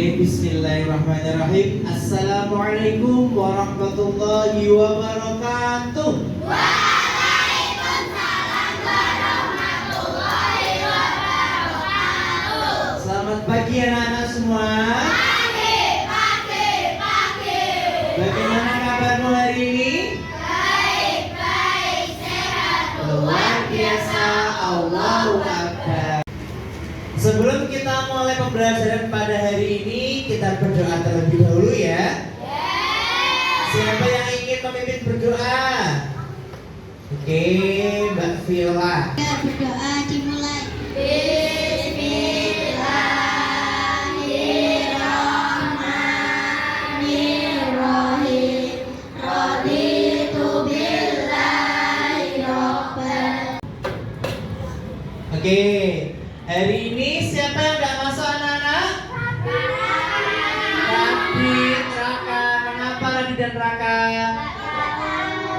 Bismillahirrahmanirrahim. Assalamualaikum warahmatullahi wabarakatuh. Waalaikumsalam warahmatullahi wabarakatuh. Selamat pagi anak-anak semua. Pagi. Bagaimana kabarmu hari ini? Baik, sehat. Luar biasa. Allahu Akbar. Sebelum kita mulai pembelajaran pada hari ini, kita berdoa terlebih dahulu ya. Siapa yang ingin memimpin berdoa? Oke, Mbak Viola. Berdoa dimulai. Bismillahirrahmanirrahim. Raditu billahi rabban. Oke, hari ini siapa yang nggak masuk anak-anak? Radit, Raka. Kenapa Radit dan Raka?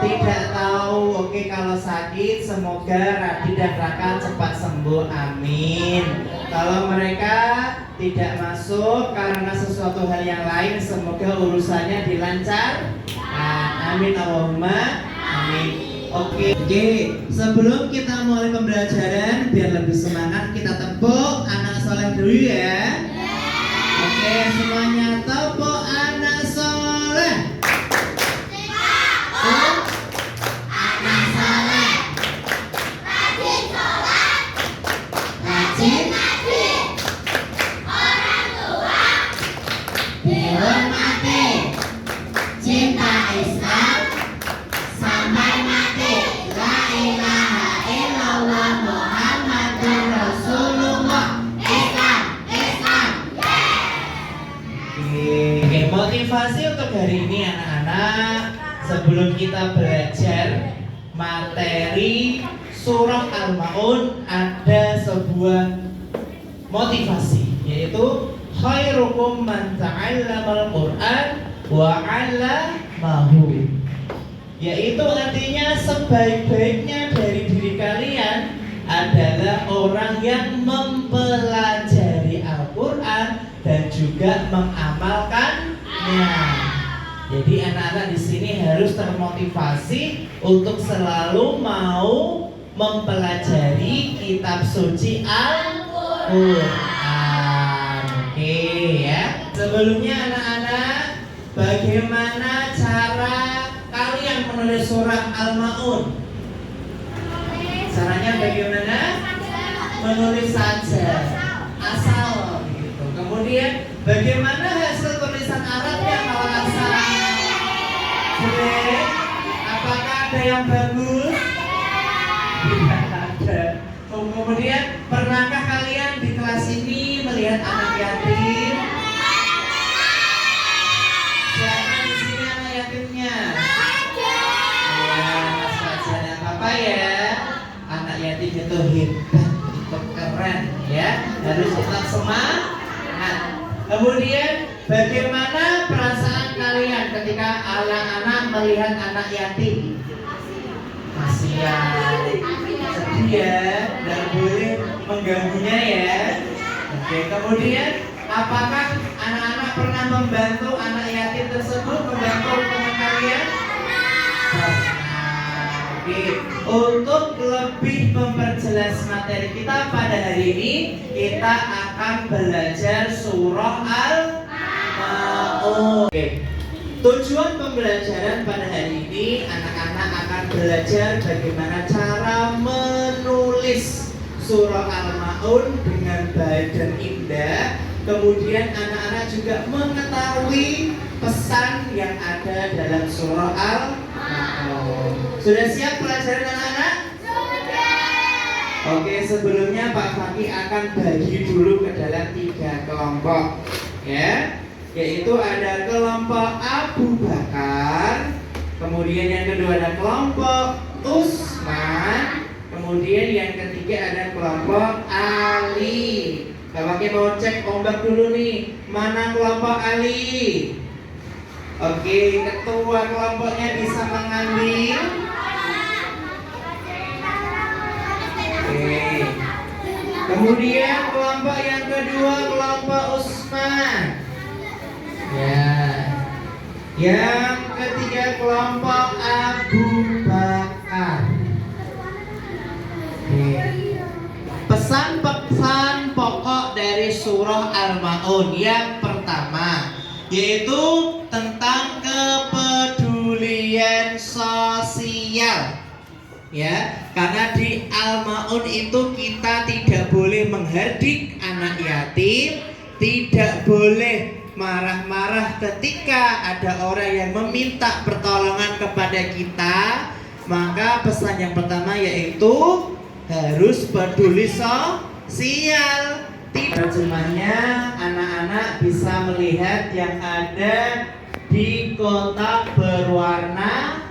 Tidak tahu. Oke, kalau sakit semoga Radit dan Raka cepat sembuh. Amin. Kalau mereka tidak masuk karena sesuatu hal yang lain, semoga urusannya dilancar. Amin Allahumma amin. Oke, sebelum kita mulai pembelajaran, biar lebih semangat kita tepuk anak soleh dulu ya. Oke, semuanya tepuk anak soleh. Anak soleh. Rajin sholat, Rajin ngaji, orang tua dihormati, cinta Islam sampai mati. La ilaha illallah Muhammadur Rasulullah. Islam. Oke, motivasi untuk hari ini anak-anak. Sebelum kita belajar materi surah Al-Maun, ada sebuah motivasi, yaitu khairukum man ta'allamal Qur'an wa 'allamahu. Yaitu artinya sebaik-baiknya dari diri kalian adalah orang yang mempelajari Al-Quran dan juga mengamalkannya. Jadi anak-anak di sini harus termotivasi untuk selalu mau mempelajari kitab suci Al-Quran. Oke ya. Sebelumnya anak-anak, bagaimana cara kalian menulis surah Al-Maun? Caranya bagaimana? Menulis saja, asal gitu. Kemudian bagaimana hasil tulisan Arabnya kalau asal? Jelek? Apakah ada yang bagus? Tidak ada. Kemudian pernahkah kalian di kelas ini melihat anak yatim? Siapa di sini anak yatimnya? Apa ya? Anak yatim itu hebat, itu keren ya. Harus tetap semangat. Kemudian bagaimana perasaan kalian ketika anak-anak melihat anak yatim? Kasihan, sedih ya, dan boleh mengganggunya ya. Oke, kemudian apakah anak-anak pernah membantu anak yatim tersebut, membantu teman kalian? Oke, untuk lebih memperjelas materi kita pada hari ini, kita akan belajar surah Al-Maun. Oke, tujuan pembelajaran pada hari ini, anak-anak akan belajar bagaimana cara menulis surah Al-Maun dengan baik dan indah. Kemudian anak-anak juga mengetahui pesan yang ada dalam surah Al-Maun. Sudah siap pelajaran anak-anak? Sudah. Oke, sebelumnya Pak Fakih akan bagi dulu ke dalam 3 kelompok ya. Yaitu ada kelompok Abu Bakar, kemudian yang kedua ada kelompok Utsman, kemudian yang ketiga ada kelompok Ali. Pak Fakih mau cek ombak dulu nih, mana kelompok Ali? Oke, ketua kelompoknya bisa mengambil. Oke. Kemudian kelompok yang kedua kelompok Utsman. Ya. Yang ketiga kelompok Abu Bakar. Oke. Pesan-pesan pokok dari surah Al-Maun yang pertama yaitu tentang kepedulian sosial. Ya, karena di Al-Maun itu kita tidak boleh menghardik anak yatim, tidak boleh marah-marah ketika ada orang yang meminta pertolongan kepada kita. Maka pesan yang pertama yaitu harus peduli sosial. Terjemahnya, anak-anak bisa melihat yang ada di kotak berwarna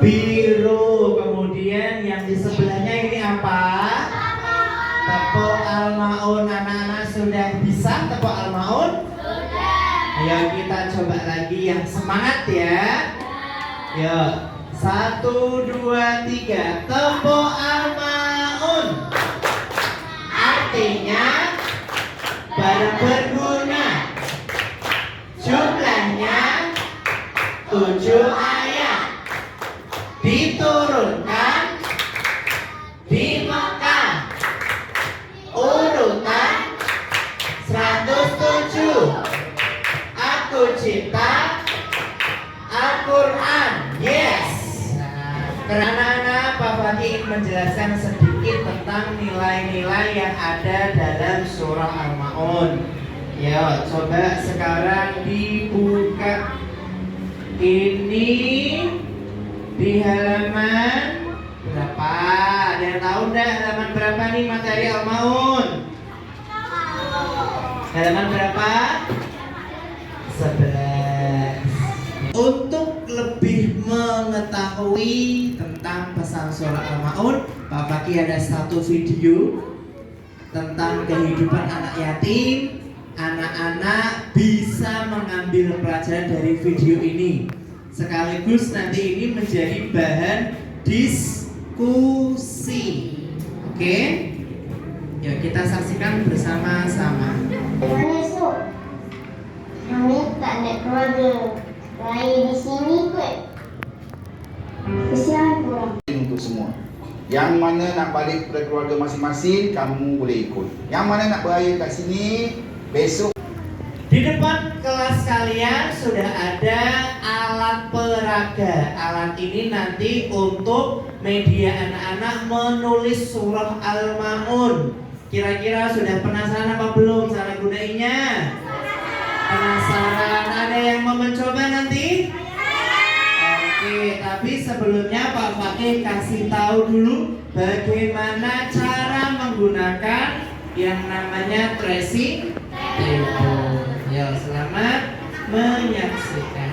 biru. Kemudian yang di sebelahnya ini apa? Tepuk Al-Maun. Anak-anak sudah bisa tepuk Al-Maun? Sudah. Ayo kita coba lagi yang semangat ya. Yuk, 1, 2, 3. Tepuk Al-Maun. Artinya barang berguna. Jumlahnya 7 ayat. Diturunkan di Mekah. Urutan 107. Aku cinta Al-Quran. Yes. Anak-anak, Pak Fatih ingin menjelaskan sedikit tentang nilai-nilai yang ada dalam surah Al-Maun. Ya, coba sekarang dibuka. Ini di halaman berapa? Ada yang tahu enggak halaman berapa nih materi Al-Maun? Halaman berapa? 11. Untuk lebih mengetahui tentang pesan surah Al-Maun, Pak Fakih ada satu video tentang kehidupan anak yatim. Anak-anak bisa mengambil pelajaran dari video ini. Sekaligus nanti ini menjadi bahan diskusi. Oke? Yuk kita saksikan bersama-sama. Esok kami tak ada keluarga lain di sini kot. Kesian kurang. Untuk semua. Yang mana nak balik kepada keluarga masing-masing, kamu boleh ikut. Yang mana nak beraya kat sini, besok. Di depan kelas kalian sudah ada alat peraga. Alat ini nanti untuk media anak-anak menulis surah Al-Maun. Kira-kira sudah penasaran apa belum cara gunainya? Penasaran? Ada yang mau mencoba nanti? Oke, tapi sebelumnya Pak Fakih kasih tahu dulu bagaimana cara menggunakan yang namanya tracing table. Ya, selamat menyaksikan.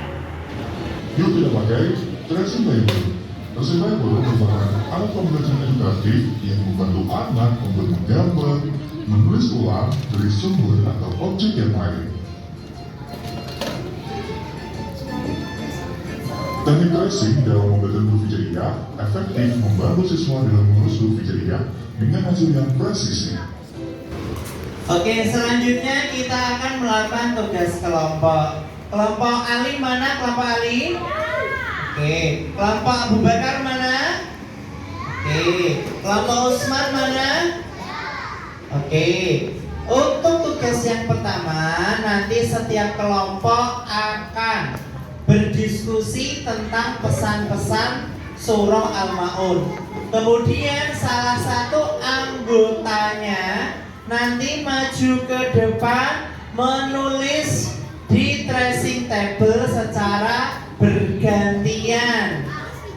Yuk kita pakai tracing table. Tracing table merupakan alat pembelajaran edukatif yang membantu anak untuk menggambar, menulis ulang dari sumber atau objek yang lain. Teknik tracing dalam membaca huruf hijaiyah efektif membantu siswa dalam mengurus huruf hijaiyah dengan hasil yang presisi. Oke, selanjutnya kita akan melakukan tugas kelompok. Kelompok Ali mana? Kelompok Ali? Oke, kelompok Abu Bakar mana? Oke, kelompok Usman mana? Oke, untuk tugas yang pertama nanti setiap kelompok akan berdiskusi tentang pesan-pesan surah Al-Maun. Kemudian salah satu anggotanya nanti maju ke depan menulis di tracing table secara bergantian.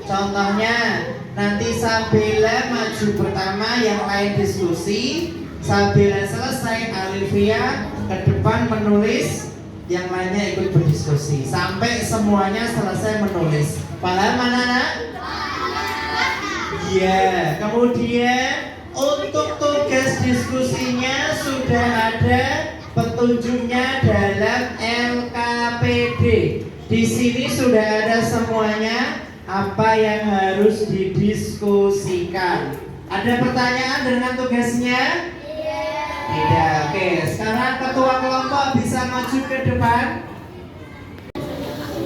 Contohnya nanti Sabila maju pertama, yang lain diskusi. Sabila selesai, Alivia ke depan menulis, yang lainnya ikut berdiskusi sampai semuanya selesai menulis. Paham anak-anak? Iya. Kemudian untuk tugas diskusinya sudah ada petunjuknya dalam LKPD. Di sini sudah ada semuanya apa yang harus didiskusikan. Ada pertanyaan dengan tugasnya? Tidak. Oke, sekarang ketua kelompok bisa maju ke depan.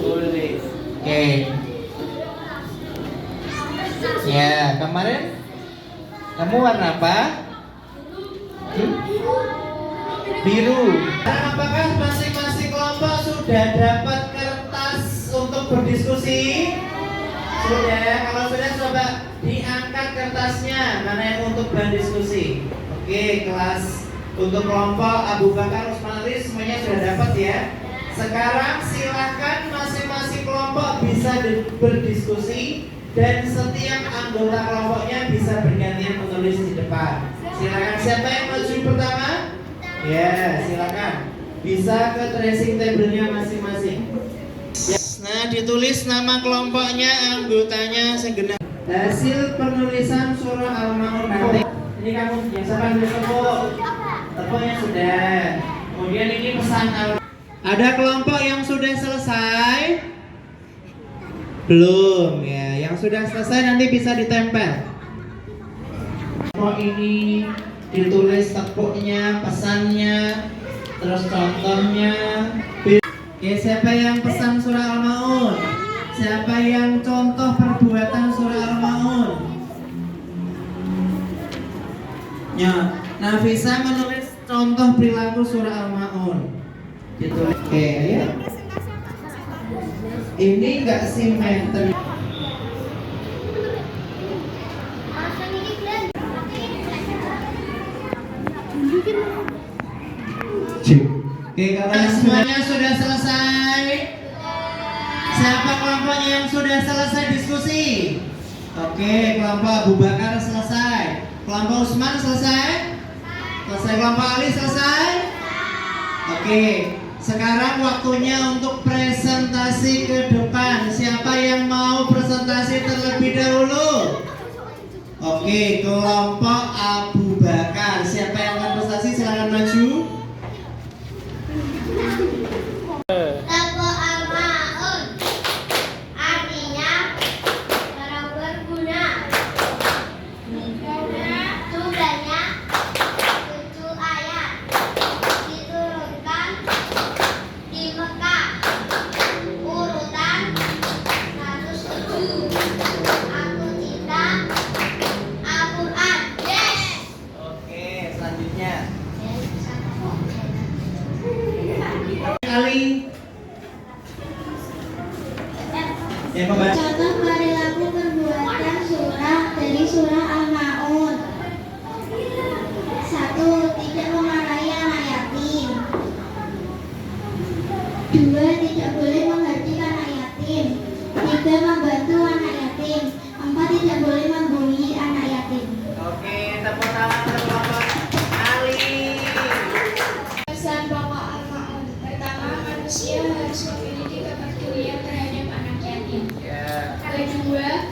Boleh. Oke. Ya, kemarin kamu warna apa? Biru. Apakah masing-masing kelompok sudah dapat kertas untuk berdiskusi? Sudah. Kalau sudah, coba diangkat kertasnya. Mana yang untuk berdiskusi? Oke, kelas untuk kelompok Abu Bakar Usman Ali semuanya sudah dapat ya. Sekarang silakan masing-masing kelompok bisa berdiskusi dan setiap anggota kelompoknya bisa bergantian menulis di depan. Silakan, siapa yang maju pertama? Ya, silakan. Bisa ke tracing table-nya masing-masing. Nah, ditulis nama kelompoknya, anggotanya segenap. Hasil penulisan surah Al-Maun nanti. Ini kamu yang siapa yang tepuk? Tepuknya sudah. Kemudian ini pesan Al. Ada kelompok yang sudah selesai? Belum ya. Yang sudah selesai nanti bisa ditempel. Kelompok ini ditulis tepuknya, pesannya, terus contohnya. Oke, siapa yang pesan surah Al-Maun? Siapa yang contoh perbuatan surah Al-Maun? Ya, Nafisa menulis contoh perilaku surah Al-Maun. Ditulis. Oke, ya. Ini enggak simetri. Oke, kalau semuanya sudah selesai. Siapa kelompoknya yang sudah selesai diskusi? Oke, kelompok Abu Bakar selesai. Kelompok Usman selesai? Selesai. Kelompok Ali selesai? Oke, sekarang waktunya untuk presentasi ke depan. Siapa yang mau presentasi terlebih dahulu? Oke, kelompok Abu Bakar. Siapa yang akan presentasi? Silakan maju. Tepuk Al-Maun artinya barang berguna. Jumlahnya 7 ayat, diturunkan di Mekah. Urutan 107. Aku cinta Al-Quran. Yes. Oke, selanjutnya. Ali yang membaca. Contoh perilaku perbuatan surah dari surah Al-Maun. 1. Tidak memarahi anak yatim. 2. Tidak boleh menghardik anak yatim. 3. Membantu anak yatim. 4. Tidak boleh membuli anak yatim. Oke, tepuk tangan untuk kelompok Ali. Pesan pokok Al-Maun. Pertama, manusia harus memiliki kepedulian terhadap anak yatim. Ya. Kedua,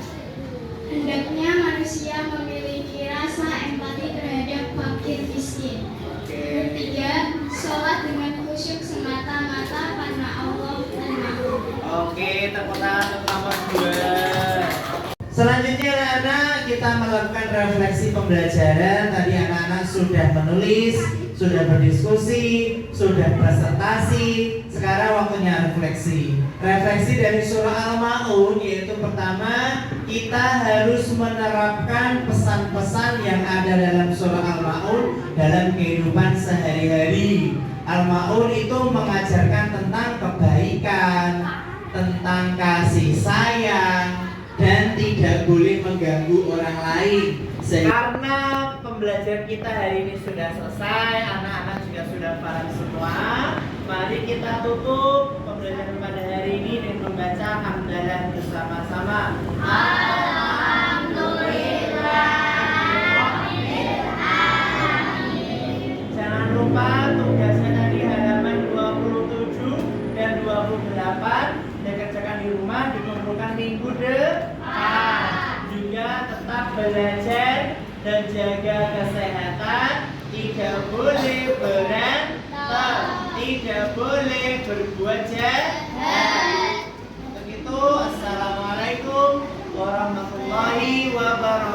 hendaknya manusia memiliki rasa empati terhadap fakir miskin. Oke. Ketiga, sholat dengan khusyuk semata-mata karena Allah dan makhluk. Oke, tepuk tangan untuk kelompok 2. Selanjutnya anak-anak kita melakukan refleksi pembelajaran. Tadi anak-anak sudah menulis, sudah berdiskusi, sudah presentasi. Sekarang waktunya refleksi. Refleksi dari surah Al-Maun yaitu pertama, kita harus menerapkan pesan-pesan yang ada dalam surah Al-Maun dalam kehidupan sehari-hari. Al-Maun itu mengajarkan tentang kebaikan, tentang kasih sayang, dan tidak boleh mengganggu orang lain. Karena pembelajaran kita hari ini sudah selesai, anak-anak juga sudah paham semua. Mari kita tutup pembelajaran pada hari ini dengan membaca hamdalah bersama-sama. Jangan lupa tugasnya tadi halaman 27 dan 28 dikerjakan di rumah, dikumpulkan minggu depan. Juga tetap belajar dan jaga kesehatan, tidak boleh berantem, tidak boleh berbuat jahat. Untuk itu, assalamualaikum warahmatullahi wabarakatuh.